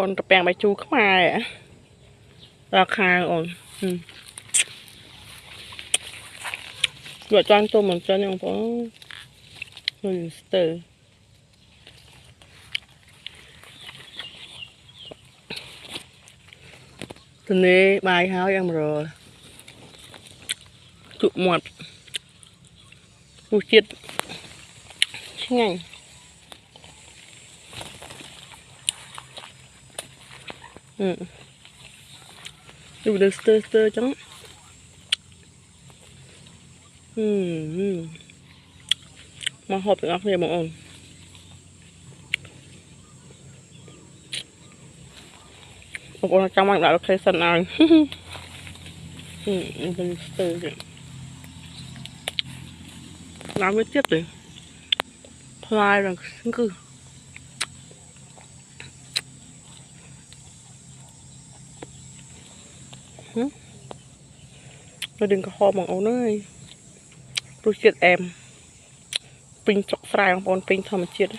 con tập bèn bài chu không ai ạ ra khai ổn vợ cho anh tôi mình cho nhau có mình từ từ này bài háo em rồi tụ một chết ngayดูดูstirจังมาหอบถึงอักเนี่ยมองบอกว่าจังหวะเราเคยสั่นเอาเป็น stir จ้ะน้ำไม่เจ็บเลยพลายหลังคือเราดึงกระหอบมองเอาเลยรู้เจ็บแอมปิงจอกสายของปอนปิงทำเจ็บ